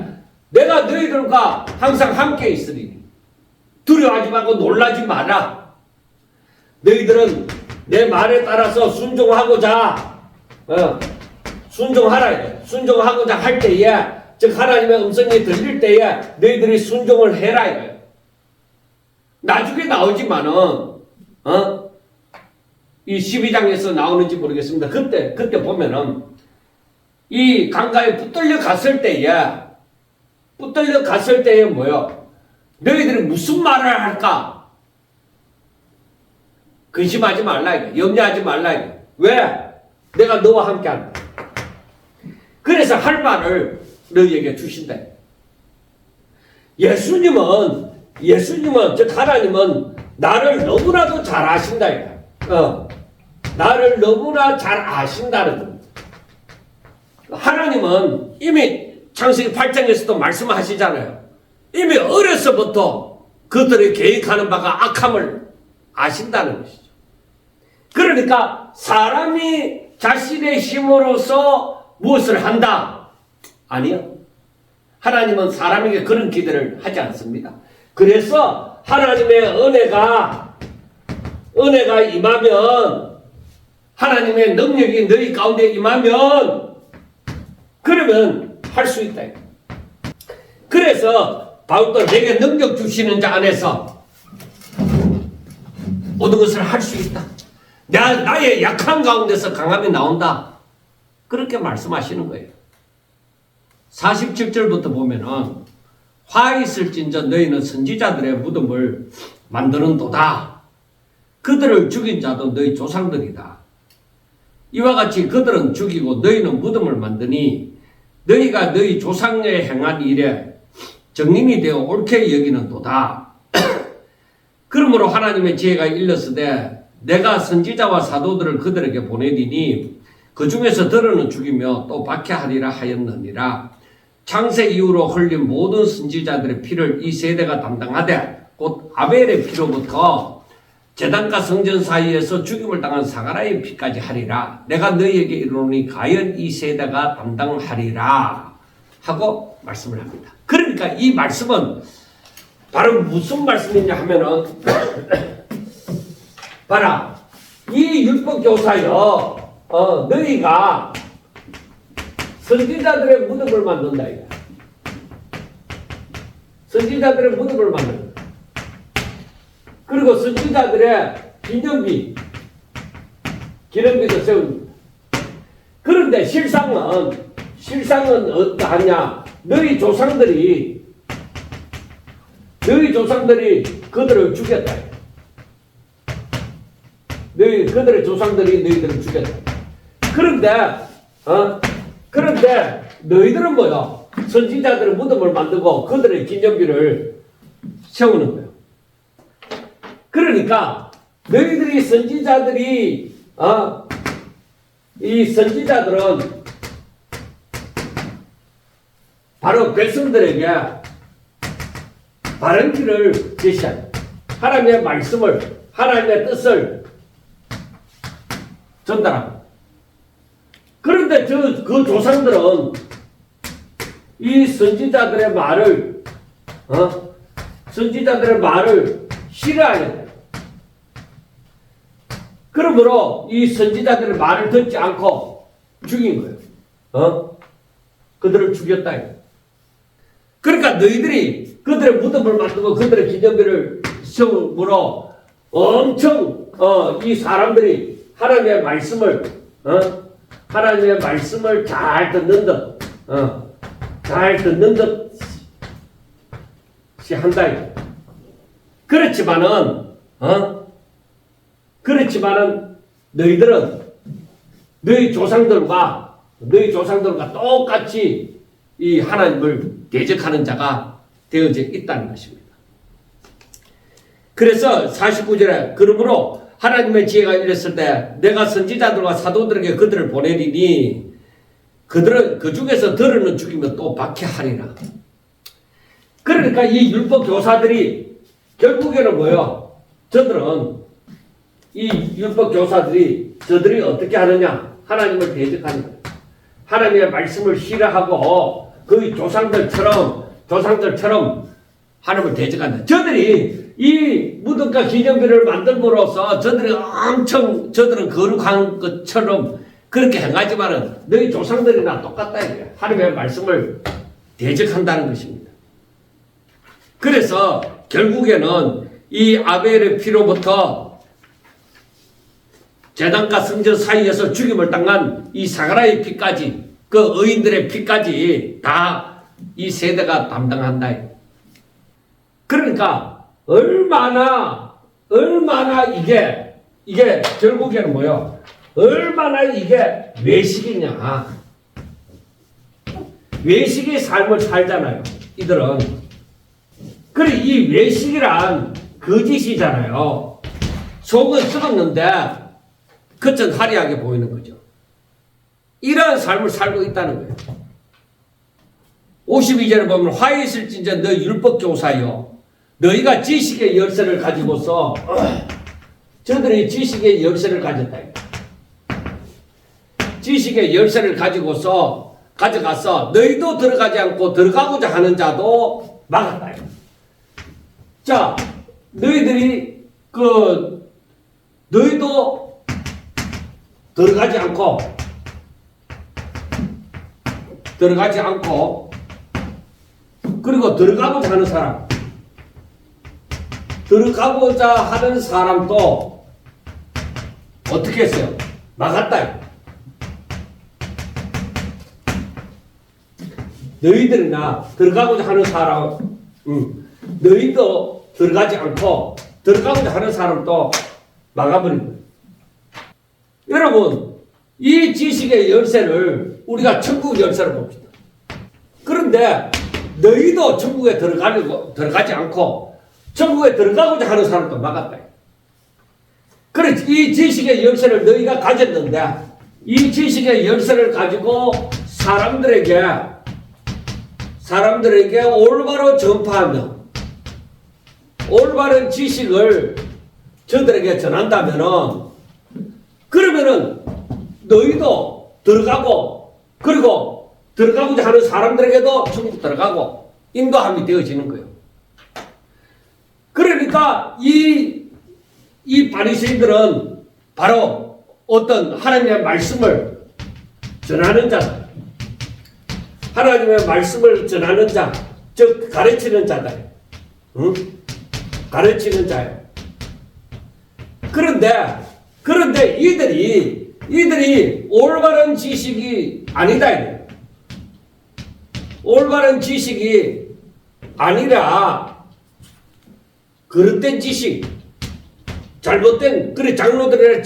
내가 너희들과 항상 함께 있으리니 두려워하지 말고 놀라지 마라. 너희들은 내 말에 따라서 순종하고자 순종하고자 할 때에, 즉 하나님의 음성이 들릴 때에 너희들이 순종을 해라 이거예요. 나중에 나오지만은 이 12장에서 나오는지 모르겠습니다. 그때 보면은 이 강가에 붙들려 갔을 때에 뭐요? 너희들이 무슨 말을 할까? 근심하지 말라 이거. 염려하지 말라 이거. 왜? 내가 너와 함께 한다. 그래서 할 말을 너희에게 주신다. 예수님은 즉 하나님은 나를 너무나도 잘 아신다 이거. 나를 너무나 잘 아신다는 겁니다. 하나님은 이미 창세기 8장에서도 말씀하시잖아요. 이미 어려서부터 그들이 계획하는 바가 악함을 아신다는 것이죠. 그러니까 사람이 자신의 힘으로서 무엇을 한다? 아니요. 하나님은 사람에게 그런 기대를 하지 않습니다. 그래서 하나님의 은혜가 임하면, 하나님의 능력이 너희 가운데 임하면, 그러면 할 수 있다. 그래서 바울도 내게 능력 주시는 자 안에서 모든 것을 할 수 있다. 나의 약한 가운데서 강함이 나온다. 그렇게 말씀하시는 거예요. 47절부터 보면은 화 있을진저 너희는 선지자들의 무덤을 만드는도다. 그들을 죽인 자도 너희 조상들이다. 이와 같이 그들은 죽이고 너희는 무덤을 만드니 너희가 너희 조상의 행한 일에 정인이 되어 옳게 여기는도다. 그러므로 하나님의 지혜가 일렀으되 내가 선지자와 사도들을 그들에게 보내리니 그 중에서 들어는 죽이며 또 박해하리라 하였느니라. 창세 이후로 흘린 모든 선지자들의 피를 이 세대가 담당하되 곧 아벨의 피로부터 제단과 성전 사이에서 죽임을 당한 사가라의 피까지 하리라. 내가 너희에게 이르노니 과연 이 세대가 담당하리라 하고 말씀을 합니다. 그러니까 이 말씀은 바로 무슨 말씀이냐 하면은 봐라, 이 율법교사여 너희가 선지자들의 무덤을 만든다 이거. 선지자들의 무덤을 만든다. 그리고 선지자들의 기념비도 세웁니다. 그런데 실상은 어떠하냐? 너희 조상들이 그들을 죽였다. 그들의 조상들이 너희들을 죽였다. 그런데 너희들은 뭐야? 선지자들의 무덤을 만들고 그들의 기념비를 세우는 거예요. 그러니까 너희들이 이 선지자들은 바로 백성들에게 바른 길을 제시한 하나님의 말씀을, 하나님의 뜻을 전달합니다. 그런데 그 조상들은 이 선지자들의 말을 싫어하였다. 그러므로 이 선지자들의 말을 듣지 않고 죽인 거예요. 그들을 죽였다. 그러니까 너희들이 그들의 무덤을 만들고 그들의 기념비를 세우므로 엄청 이 사람들이 하나님의 말씀을 잘 듣는 듯이 한다. 그렇지만은 너희들은 너희 조상들과 똑같이 이 하나님을 대적하는 자가 되어져 있다는 것입니다. 그래서 49절에 그러므로 하나님의 지혜가 이랬을 때 내가 선지자들과 사도들에게 그들을 보내리니 그들은 그 중에서 들어는 죽이면 또 박해하리라. 그러니까 이 율법 교사들이 결국에는 뭐예요? 이 율법 교사들이 저들이 어떻게 하느냐? 하나님을 대적하는 거예요. 하나님의 말씀을 싫어하고 그 조상들처럼 하나님을 대적한다. 저들이 이 무덤과 기념비를 만들므로써 저들은 거룩한 것처럼 그렇게 행하지만은 너희 조상들이나 똑같다 이거야. 하나님의 말씀을 대적한다는 것입니다. 그래서 결국에는 이 아벨의 피로부터 제단과 성전 사이에서 죽임을 당한 이 사가라의 피까지, 그 의인들의 피까지 다 이 세대가 담당한다. 그러니까 얼마나 이게 결국에는 뭐요? 얼마나 이게 외식이냐? 외식의 삶을 살잖아요. 이들은. 그래 이 외식이란 거짓이잖아요. 속은 썩었는데 겉은 화려하게 보이는 거죠. 이러한 삶을 살고 있다는 거예요. 52절에 보면 화에 있을진저 너 율법교사여 너희가 지식의 열쇠를 가지고서 저들이 지식의 열쇠를 가졌다. 지식의 열쇠를 가져가서 너희도 들어가지 않고 들어가고자 하는 자도 막았다. 자, 너희도 들어가지 않고 그리고 들어가고자 하는 사람도 어떻게 했어요? 막았다. 너희들이나 들어가고자 하는 사람, 너희도 들어가지 않고 들어가고자 하는 사람도 막아버린 거예요. 여러분, 이 지식의 열쇠를 우리가 천국 열쇠로 봅시다. 그런데 너희도 천국에 들어가지 않고 천국에 들어가고자 하는 사람도 막았다. 그래, 이 지식의 열쇠를 너희가 가졌는데 이 지식의 열쇠를 가지고 사람들에게 올바로 전파하며 올바른 지식을 저들에게 전한다면은 그러면은 너희도 들어가고 그리고 들어가고자 하는 사람들에게도 천국 들어가고 인도함이 되어지는 거예요. 그러니까 이 바리새인들은 바로 어떤 하나님의 말씀을 전하는 자다. 하나님의 말씀을 전하는 자, 즉 가르치는 자다. 응? 가르치는 자예요. 그런데 이들이 올바른 지식이 아니다. 올바른 지식이 아니라 그릇된 지식, 잘못된 그래 장로들의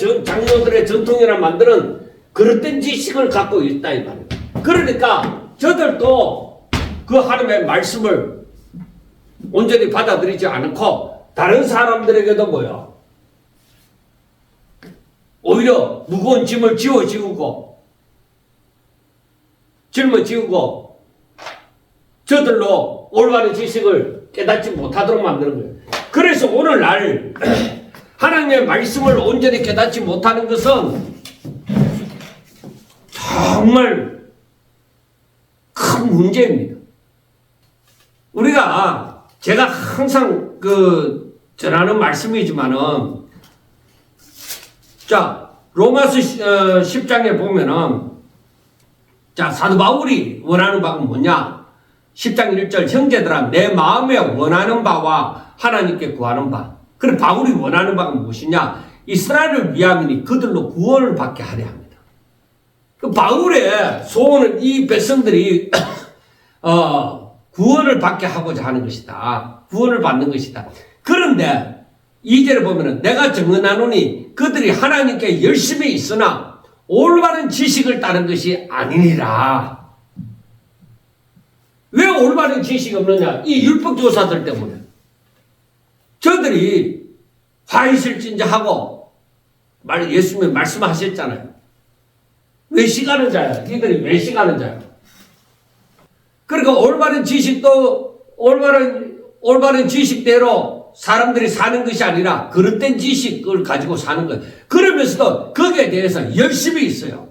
전통이라 만드는 그릇된 지식을 갖고 있다 이 말이에요. 그러니까 저들도 그 하나님의 말씀을 온전히 받아들이지 않고 다른 사람들에게도 뭐야? 오히려 무거운 짐을 짊어지우고 저들로 올바른 지식을 깨닫지 못하도록 만드는 거예요. 그래서 오늘날 하나님의 말씀을 온전히 깨닫지 못하는 것은 정말 큰 문제입니다. 제가 항상 전하는 말씀이지만은 자, 로마서 10장에 보면은 자, 사도 바울이 원하는 바가 뭐냐? 10장 1절 형제들아 내 마음에 원하는 바와 하나님께 구하는 바. 그럼 바울이 원하는 바가 무엇이냐? 이스라엘을 위함이니 그들로 구원을 받게 하려 합니다. 그 바울의 소원은 이 백성들이 구원을 받게 하고자 하는 것이다. 구원을 받는 것이다. 그런데 2절에 보면은 내가 증언하노니 그들이 하나님께 열심히 있으나 올바른 지식을 따른 것이 아니니라. 왜 올바른 지식이 없느냐? 이 율법교사들 때문에. 저들이 화이실진자하고 예수님이 말씀하셨잖아요. 외식하는 자야. 이들이 외식하는 자야. 그러니까 올바른 지식도 올바른 지식대로 사람들이 사는 것이 아니라 그릇된 지식을 가지고 사는 거예요. 그러면서도 거기에 대해서 열심히 있어요.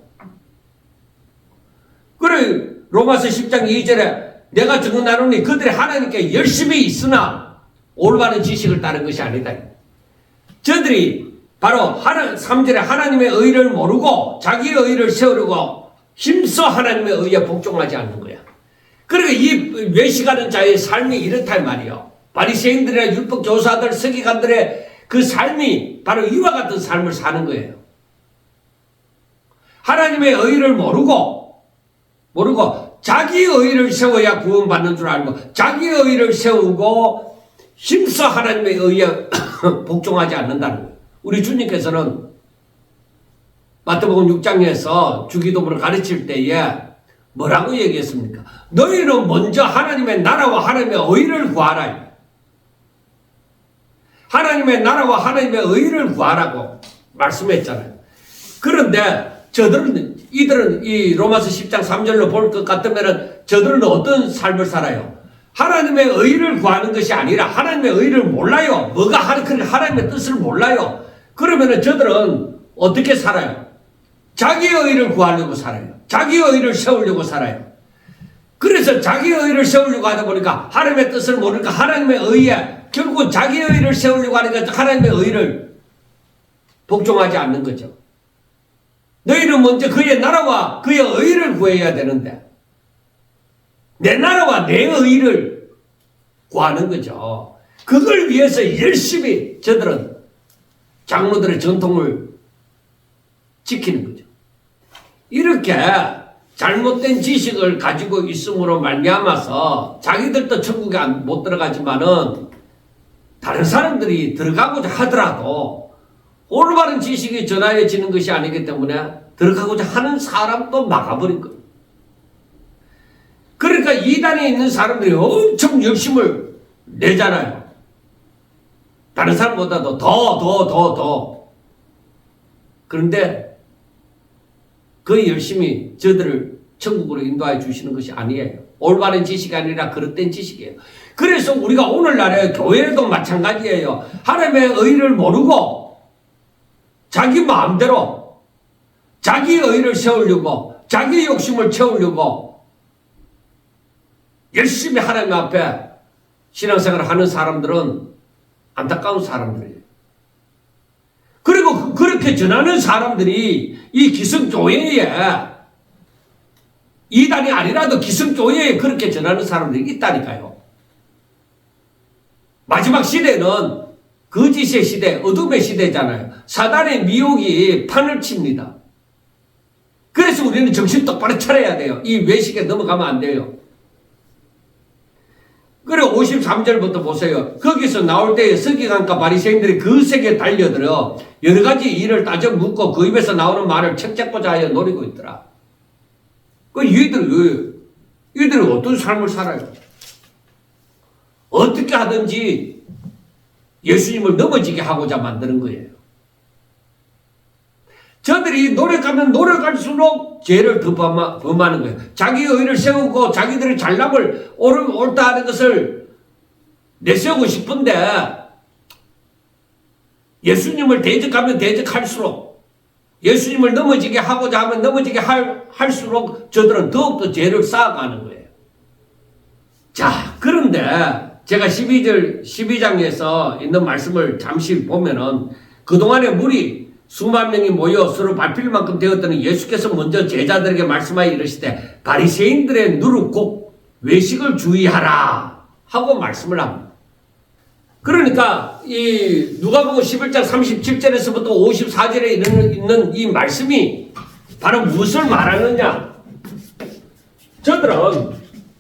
그래 로마서 10장 2절에 내가 증언하노니 그들이 하나님께 열심히 있으나 올바른 지식을 따른 것이 아니다. 저들이 바로 3절에 하나님의 의를 모르고 자기의 의를 세우려고 힘써 하나님의 의에 복종하지 않는 거야. 그러니까 이 외식하는 자의 삶이 이렇단 말이에요. 바리새인들의 율법교사들, 서기관들의 그 삶이 바로 이와 같은 삶을 사는 거예요. 하나님의 의를 모르고 자기의 의를 세워야 구원받는 줄 알고 자기의 의를 세우고 힘써 하나님의 의에 복종하지 않는다는 거예요. 우리 주님께서는 마태복음 6장에서 주기도문을 가르칠 때에 뭐라고 얘기했습니까? 너희는 먼저 하나님의 나라와 하나님의 의를 구하라. 하나님의 나라와 하나님의 의를 구하라고 말씀했잖아요. 그런데 이들은 이 로마서 10장 3절로 볼 것 같으면 저들은 어떤 삶을 살아요? 하나님의 의를 구하는 것이 아니라 하나님의 의를 몰라요. 하나님의 뜻을 몰라요. 그러면 저들은 어떻게 살아요? 자기의 의를 구하려고 살아요. 자기의 의를 세우려고 살아요. 그래서 자기의 의를 세우려고 하다 보니까 하나님의 뜻을 모르니까 하나님의 의에 결국 자기의 의를 세우려고 하니까 하나님의 의를 복종하지 않는 거죠. 너희는 먼저 그의 나라와 그의 의를 구해야 되는데 내 나라와 내 의를 구하는 거죠. 그걸 위해서 열심히 저들은 장로들의 전통을 지키는 거죠. 이렇게 잘못된 지식을 가지고 있음으로 말미암아서 자기들도 천국에 못 들어가지만은 다른 사람들이 들어가고자 하더라도 올바른 지식이 전하여지는 것이 아니기 때문에 들어가고자 하는 사람도 막아버린 거예요. 그러니까 이단에 있는 사람들이 엄청 열심을 내잖아요. 다른 사람보다도 더. 그런데 그 열심히 저들을 천국으로 인도해 주시는 것이 아니에요. 올바른 지식이 아니라 그릇된 지식이에요. 그래서 우리가 오늘날에 교회도 마찬가지예요. 하나님의 의를 모르고 자기 마음대로 자기 의를 세우려고 자기 욕심을 채우려고 열심히 하나님 앞에 신앙생활을 하는 사람들은 안타까운 사람들이에요. 그리고 그렇게 전하는 사람들이 이 기성교회에 이단이 아니라도 기성교회에 그렇게 전하는 사람들이 있다니까요. 마지막 시대는 거짓의 시대, 어둠의 시대잖아요. 사단의 미혹이 판을 칩니다. 그래서 우리는 정신 똑바로 차려야 돼요. 이 외식에 넘어가면 안 돼요. 그리고 53절부터 보세요. 거기서 나올 때에 서기관과 바리새인들이 그 세계에 달려들어 여러 가지 일을 따져 묻고 그 입에서 나오는 말을 책잡고자 하여 노리고 있더라. 이들은 어떤 삶을 살아요? 어떻게 하든지 예수님을 넘어지게 하고자 만드는 거예요. 저들이 노력하면 노력할수록 죄를 더 범하는 거예요. 자기 의를 세우고 자기들의 잘남을 옳다 하는 것을 내세우고 싶은데 예수님을 대적하면 대적할수록 예수님을 넘어지게 하고자 하면 넘어지게 할수록 저들은 더욱더 죄를 쌓아가는 거예요. 자, 그런데 제가 12장에서 있는 말씀을 잠시 보면은 그동안에 무리 수만 명이 모여 서로 밟힐 만큼 되었더니 예수께서 먼저 제자들에게 말씀하여 이르시되 바리새인들의 누룩 곧 외식을 주의하라 하고 말씀을 합니다. 그러니까 이 누가복음 11장 37절에서부터 54절에 있는 이 말씀이 바로 무엇을 말하느냐? 저들은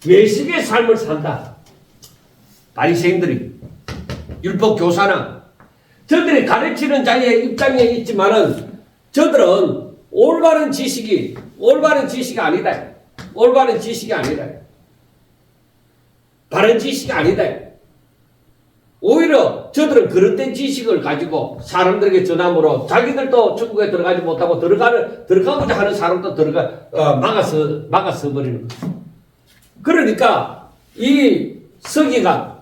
외식의 삶을 산다. 바리새인들이 율법 교사나 저들이 가르치는 자의 입장에 있지만은 저들은 올바른 지식이 아니다. 올바른 지식이 아니다. 바른 지식이 아니다. 오히려 저들은 그릇된 지식을 가지고 사람들에게 전함으로 자기들도 천국에 들어가지 못하고 들어가고자 하는 사람도 막아서 버리는 거죠. 그러니까 이 서기관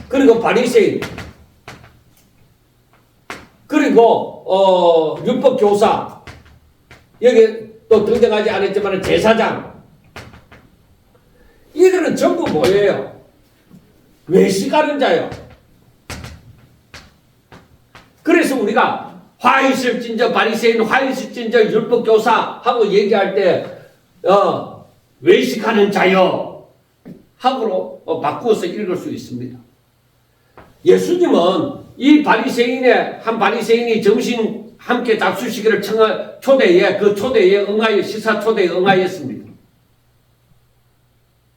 그리고 바리새인 그리고 율법 교사 여기 또 등장하지 않았지만 제사장 이들은 전부 뭐예요? 외식하는 자요. 그래서 우리가 화 있을진저 바리새인 화 있을진저 율법 교사 하고 얘기할 때 외식하는 자요 하고로 바꾸어서 읽을 수 있습니다. 예수님은 이 한 바리새인이 점심 함께 잡수시기를 초대에 시사 초대에 응하였습니다.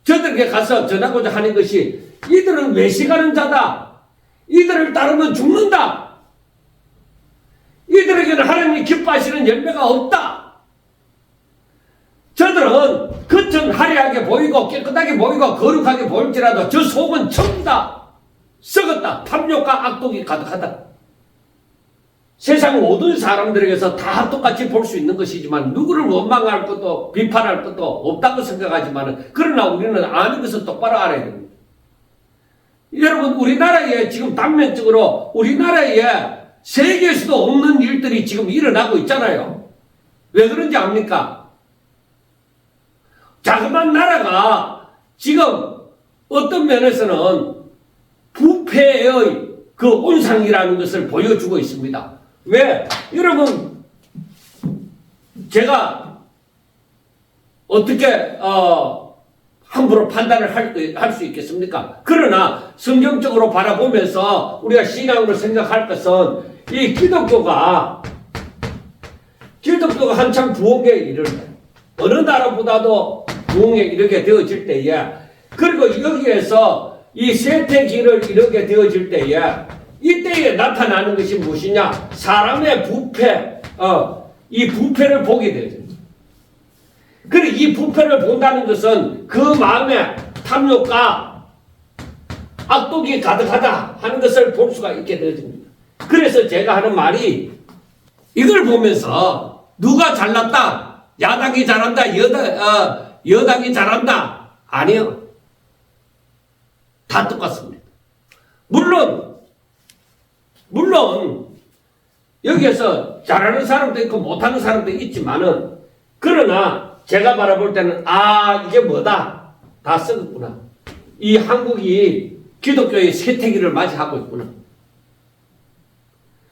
저들에게 가서 전하고자 하는 것이 이들은 외식하는 자다. 이들을 따르면 죽는다. 이들에게는 하나님이 기뻐하시는 열매가 없다. 저들은 겉은 화려하게 보이고 깨끗하게 보이고 거룩하게 보일지라도 저 속은 전부 다 썩었다. 탐욕과 악독이 가득하다. 세상 모든 사람들에게서 다 똑같이 볼 수 있는 것이지만 누구를 원망할 것도 비판할 것도 없다고 생각하지만 그러나 우리는 아는 것을 똑바로 알아야 됩니다. 여러분 우리나라에 지금 단면적으로 우리나라에 세계에서도 없는 일들이 지금 일어나고 있잖아요. 왜 그런지 압니까? 자그마한 나라가 지금 어떤 면에서는 부패의 그 온상이라는 것을 보여주고 있습니다. 왜? 여러분 제가 어떻게 함부로 판단을 할 수 있겠습니까? 그러나 성경적으로 바라보면서 우리가 신앙으로 생각할 것은 이 기독교가 한참 부흥에 이르는 어느 나라보다도 부흥에 이르게 되어질 때에, 그리고 여기에서 이 쇠퇴기를 이르게 되어질 때에, 이때에 나타나는 것이 무엇이냐? 사람의 부패, 이 부패를 보게 되죠. 그리고 이 부패를 본다는 것은 그 마음에 탐욕과 악독이 가득하다 하는 것을 볼 수가 있게 되어집니다. 그래서 제가 하는 말이, 이걸 보면서 누가 잘났다, 야당이 잘한다, 여당이 잘한다, 아니요. 다 똑같습니다. 물론 여기에서 잘하는 사람도 있고 못하는 사람도 있지만은, 그러나 제가 바라볼 때는 이게 뭐다, 다 썩었구나. 이 한국이 기독교의 쇠퇴기를 맞이하고 있구나.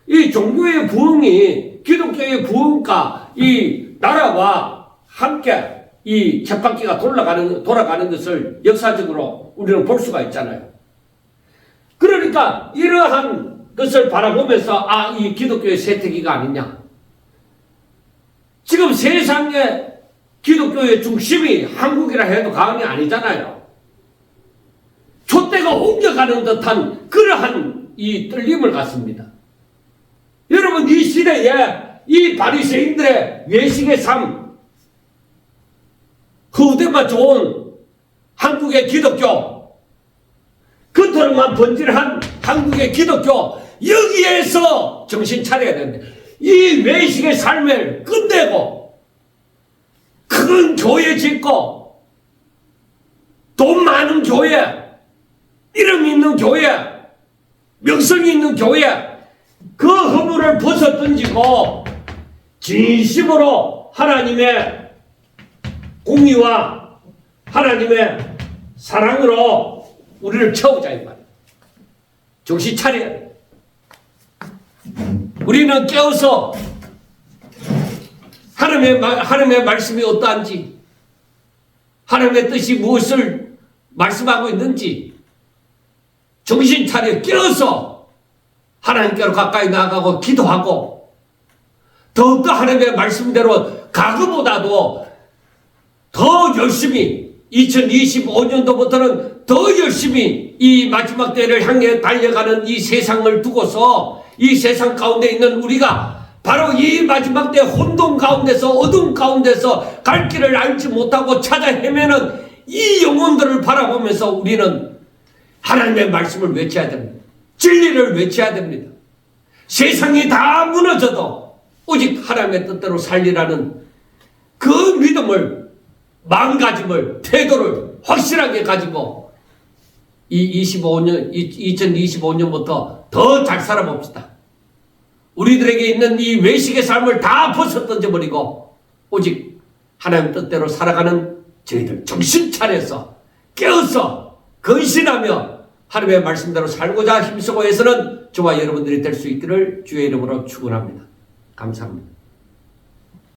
이 종교의 부흥이 기독교의 부흥과 이 나라와 함께 이 쳇바퀴가 돌아가는 것을 역사적으로 우리는 볼 수가 있잖아요. 그러니까 이러한 것을 바라보면서 이 기독교의 쇠퇴기가 아니냐. 지금 세상의 기독교의 중심이 한국이라 해도 과언이 아니잖아요. 촛대가 옮겨가는 듯한 그러한 이 떨림을 갖습니다. 여러분, 이 시대에 이 바리새인들의 외식의 삶, 후대가 좋은 한국의 기독교, 그토록만 번질한 한국의 기독교, 여기에서 정신 차려야 됩니다. 이 외식의 삶을 끝내고 큰 교회 짓고 돈 많은 교회, 이름 있는 교회, 명성이 있는 교회, 그 허물을 벗어던지고 진심으로 하나님의 공의와 하나님의 사랑으로 우리를 채우자 이 말이에요. 정신 차려야 돼. 우리는 깨어서 하나님의 말씀이 어떠한지, 하나님의 뜻이 무엇을 말씀하고 있는지 정신 차려 깨어서 하나님께로 가까이 나아가고 기도하고, 더욱더 하나님의 말씀대로 가그보다도 더 열심히 2025년도부터는 더 열심히 이 마지막 때를 향해 달려가는 이 세상을 두고서, 이 세상 가운데 있는 우리가 바로 이 마지막 때 혼돈 가운데서, 어둠 가운데서 갈 길을 알지 못하고 찾아 헤매는 이 영혼들을 바라보면서 우리는 하나님의 말씀을 외쳐야 됩니다. 진리를 외쳐야 됩니다. 세상이 다 무너져도 오직 하나님의 뜻대로 살리라는 그 믿음을, 마음가짐을, 태도를 확실하게 가지고 이 2025년부터 더 잘 살아봅시다. 우리들에게 있는 이 외식의 삶을 다 벗어 던져버리고 오직 하나님 뜻대로 살아가는 저희들 정신 차려서 깨어서 근신하며 하나님의 말씀대로 살고자 힘쓰고 해서는 저와 여러분들이 될 수 있기를 주의 이름으로 축원합니다. 감사합니다.